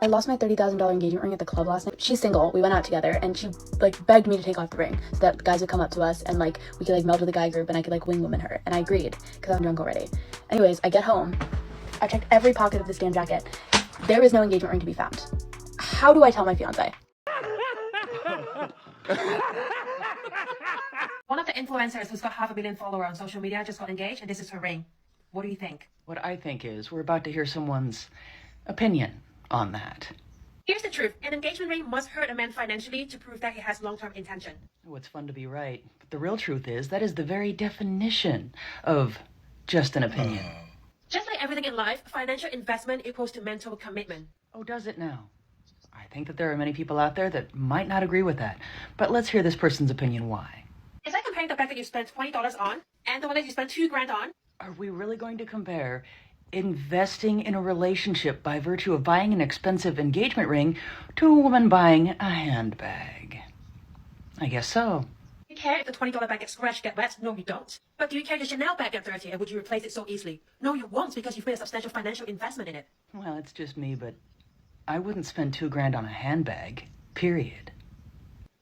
I lost my $30,000 engagement ring at the club last night. She's single. We went out together and she like begged me to take off the ring so that guys would come up to us and like we could like meld with the guy group and I could like wing woman her. And I agreed because I'm drunk already. Anyways, I get home. I checked every pocket of this damn jacket. There is no engagement ring to be found. How do I tell my fiance? One of the influencers who's got 500 million followers on social media just got engaged, and this is her ring. What do you think? What I think is we're about to hear someone's opinion on that. Here's the truth. An engagement ring must hurt a man financially to prove that he has long-term intention. Oh, it's fun to be right, but the real truth is that is the very definition of just an opinion. Just like everything in life, financial investment equals to mental commitment. Oh, does it now? I think that there are many people out there that might not agree with that, but let's hear this person's opinion why. It's like comparing the bag that you spent $20 on and the one that you spent $2,000 on. Are we really going to compare investing in a relationship by virtue of buying an expensive engagement ring to a woman buying a handbag? I guess so. Do you care if the $20 bag gets scratched, get wet? No, you don't. But do you care if the Chanel bag gets dirty and would you replace it so easily? No, you won't because you've made a substantial financial investment in it. Well, it's just me, but I wouldn't spend $2,000 on a handbag, period.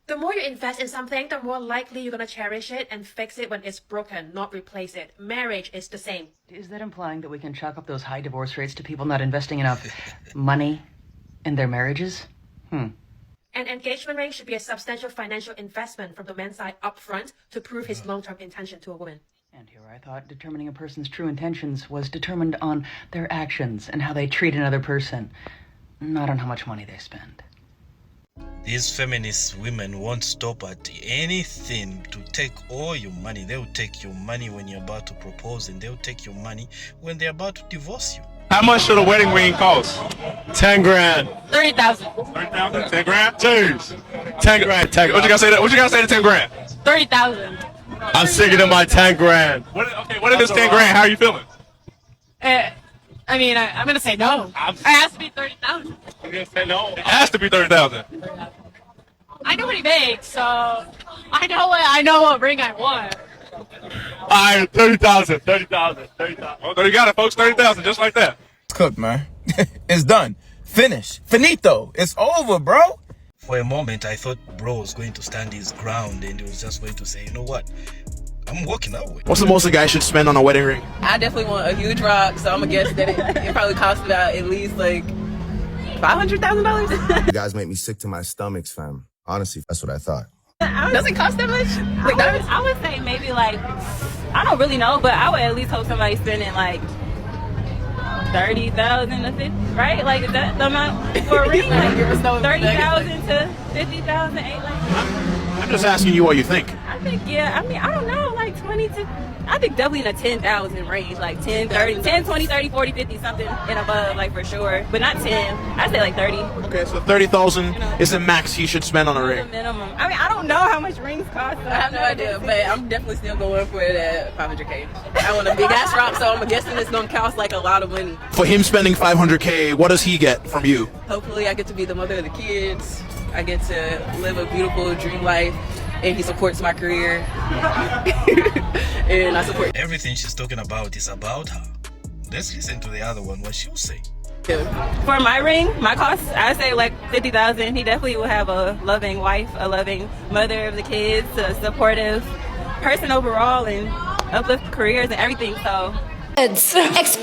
The more you invest in something, the more likely you're going to cherish it and fix it when it's broken, not replace it. Marriage is the same. Is that implying that we can chalk up those high divorce rates to people not investing enough money in their marriages? An engagement ring should be a substantial financial investment from the man's side up front to prove his long-term intention to a woman. And here I thought determining a person's true intentions was determined on their actions and how they treat another person, not on how much money they spend. These feminist women won't stop at anything to take all your money. They'll take your money when you're about to propose, and they'll take your money when they're about to divorce you. How much should a wedding ring cost? 10 grand. 30,000. 30,000? 10 grand? Cheers. 10 grand. 10. What you gotta say? What you gotta say to 10 grand? 30,000. I'm sicker than my 10 grand. What if it's 10 grand? How are you feeling? I mean, I'm gonna say no. It has to be 30,000. You're gonna say no? It has to be 30,000. I know what he makes, so I know what ring I want. All right, 30,000. 30,000. 30,000. Oh, there you got it, folks. 30,000, just like that. It's cooked, man. It's done. Finish. Finito. It's over, bro. For a moment, I thought bro was going to stand his ground and he was just going to say, you know what? I'm walking away. What's the most a guy should spend on a wedding ring? I definitely want a huge rock, so I'm gonna guess that it probably costs about at least like $500,000. You guys make me sick to my stomachs, fam. Honestly, that's what I thought. Does it cost that much? Like I would say maybe like, I don't really know, but I would at least hope somebody's spending like 30,000 to 50, right? Like, is that the amount for a ring? Like 30,000 to 50,000, I'm just asking you what you think. I think, yeah, I mean, I don't know, like 20 to, I think definitely in the 10,000 range, like 10, 30, 10, 20, 30, 40, 50, something and above, like for sure. But not 10, I'd say like 30. Okay, so 30,000 is the max he should spend on a ring. Minimum. I mean, I don't know how much rings cost. So I have no idea, but I'm definitely still going for it at $500K. I want a big ass rock, so I'm guessing it's gonna cost like a lot of money. For him spending $500K, what does he get from you? Hopefully I get to be the mother of the kids. I get to live a beautiful dream life, and he supports my career. And I support Everything she's talking about is about her. Let's listen to the other one, what she'll say. For my ring, my cost, I say like 50,000. He definitely will have a loving wife, a loving mother of the kids, a supportive person overall, and uplift careers and everything. So Expired!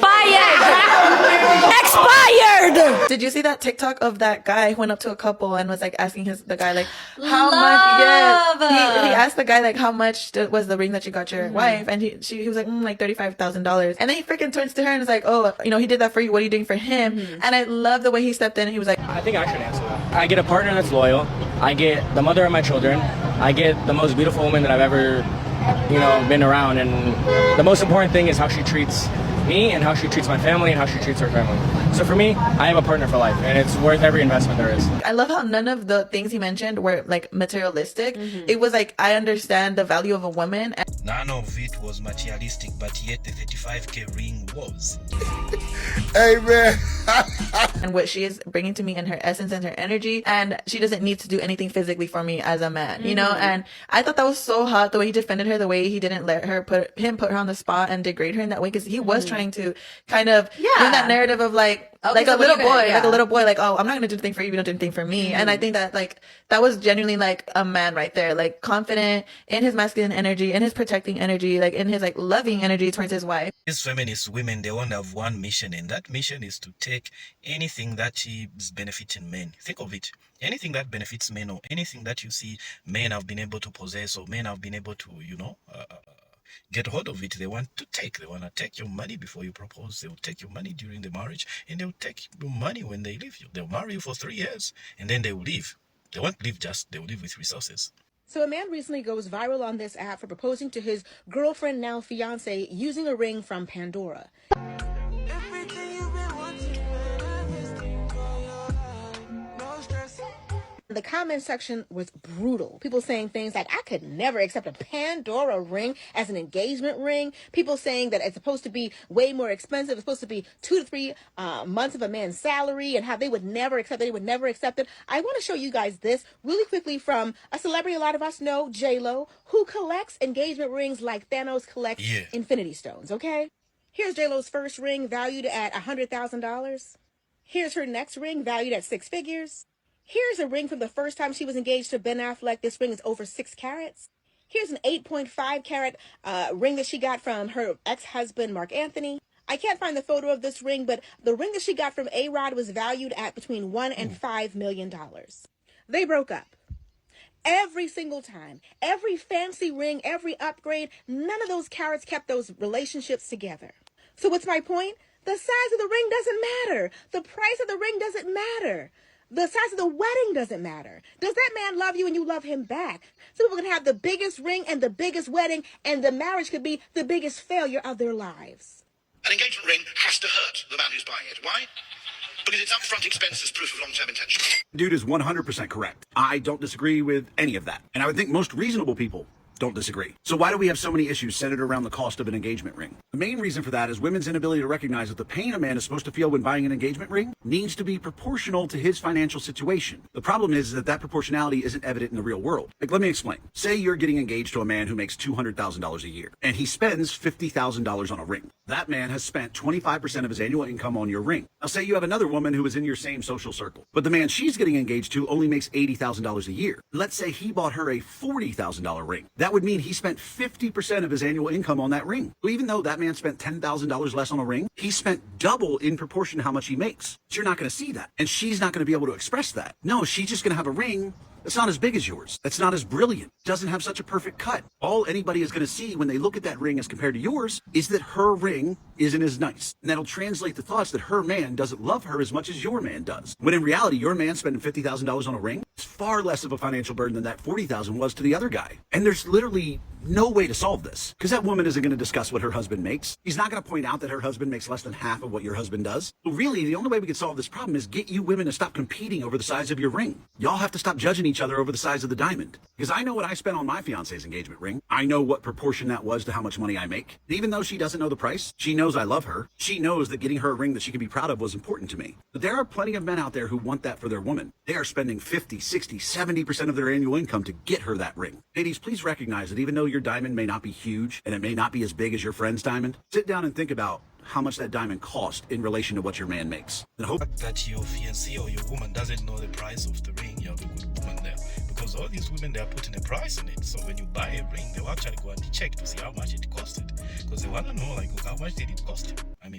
Did you see that TikTok of that guy who went up to a couple and was like asking the guy like how much? Yeah, he asked the guy like how much was the ring that you got your wife, and he was like like $35,000, and then he freaking turns to her and is like, oh, you know, he did that for you. What are you doing for him? And I love the way he stepped in. And he was like, I think I should answer that. I get a partner that's loyal. I get the mother of my children. I get the most beautiful woman that I've ever, been around, and the most important thing is how she treats me and how she treats my family and how she treats her family. So for me, I am a partner for life, and it's worth every investment there is. I love how none of the things he mentioned were like materialistic. It was like, I understand the value of a woman. None of it was materialistic, but yet the 35K ring was. Hey, man. And what she is bringing to me in her essence and her energy, and she doesn't need to do anything physically for me as a man, you know. And I thought that was so hot, the way he defended her, the way he didn't let her put her on the spot and degrade her in that way, because he was trying to kind of bring that narrative of like, like Okay, like so a what do little you boy, think? like a Yeah. little boy, like, oh, I'm not gonna do the thing for you, you don't do anything for me. And I think that like that was genuinely like a man right there, like confident in his masculine energy, in his protecting energy, like in his like loving energy towards his wife. These feminist women, they only have one mission, and that mission is to take anything that is benefiting men. Think of it. Anything that benefits men, or anything that you see men have been able to possess, or men have been able to, get hold of it, they want to take. They want to take your money before you propose. They will take your money during the marriage, and they will take your money when they leave you. They'll marry you for 3 years, and then they will leave. They won't leave just, they will leave with resources. So a man recently goes viral on this app for proposing to his girlfriend, now fiance, using a ring from Pandora. The comment section was brutal. People saying things like, I could never accept a Pandora ring as an engagement ring. People saying that it's supposed to be way more expensive. It's supposed to be 2 to 3 months of a man's salary, and how they would never accept it. They would never accept it. I want to show you guys this really quickly from a celebrity a lot of us know, J-Lo, who collects engagement rings like Thanos collects Infinity Stones, okay? Here's J-Lo's first ring valued at $100,000. Here's her next ring valued at 6 figures. Here's a ring from the first time she was engaged to Ben Affleck. This ring is over 6 carats. Here's an 8.5 carat ring that she got from her ex-husband, Mark Anthony. I can't find the photo of this ring, but the ring that she got from A-Rod was valued at between $1 and $5 million. They broke up. Every single time, every fancy ring, every upgrade, none of those carats kept those relationships together. So what's my point? The size of the ring doesn't matter. The price of the ring doesn't matter. The size of the wedding doesn't matter. Does that man love you and you love him back? Some people can have the biggest ring and the biggest wedding, and the marriage could be the biggest failure of their lives. An engagement ring has to hurt the man who's buying it. Why? Because it's upfront expense as proof of long-term intention. Dude is 100% correct. I don't disagree with any of that. And I would think most reasonable people don't disagree. So why do we have so many issues centered around the cost of an engagement ring? The main reason for that is women's inability to recognize that the pain a man is supposed to feel when buying an engagement ring needs to be proportional to his financial situation. The problem is that that proportionality isn't evident in the real world. Like, let me explain. Say you're getting engaged to a man who makes $200,000 a year, and he spends $50,000 on a ring. That man has spent 25% of his annual income on your ring. Now say you have another woman who is in your same social circle, but the man she's getting engaged to only makes $80,000 a year. Let's say he bought her a $40,000 ring. That would mean he spent 50% of his annual income on that ring. So even though that man spent $10,000 less on a ring, he spent double in proportion to how much he makes. But you're not going to see that. And she's not going to be able to express that. No, she's just going to have a ring that's not as big as yours. That's not as brilliant. Doesn't have such a perfect cut. All anybody is going to see when they look at that ring as compared to yours is that her ring isn't as nice. And that'll translate the thoughts that her man doesn't love her as much as your man does. When in reality, your man spending $50,000 on a ring is far less of a financial burden than that $40,000 was to the other guy. And there's literally no way to solve this, because that woman isn't going to discuss what her husband makes. He's not going to point out that her husband makes less than half of what your husband does. So really, the only way we can solve this problem is get you women to stop competing over the size of your ring. Y'all have to stop judging each other over the size of the diamond. Because I know what I spent on my fiance's engagement ring. I know what proportion that was to how much money I make. And even though she doesn't know the price, she knows I love her. She knows that getting her a ring that she can be proud of was important to me. But there are plenty of men out there who want that for their woman. They are spending 50, 60, 70% of their annual income to get her that ring. Ladies, please recognize that even though your diamond may not be huge and it may not be as big as your friend's diamond, sit down and think about how much that diamond cost in relation to what your man makes. And hope that your fiancé or your woman doesn't know the price of the ring. You have a good woman there, because all these women, they are putting a price on it. So when you buy a ring, they'll actually go and check to see how much it costed, because they want to know, like, how much did it cost you. I mean,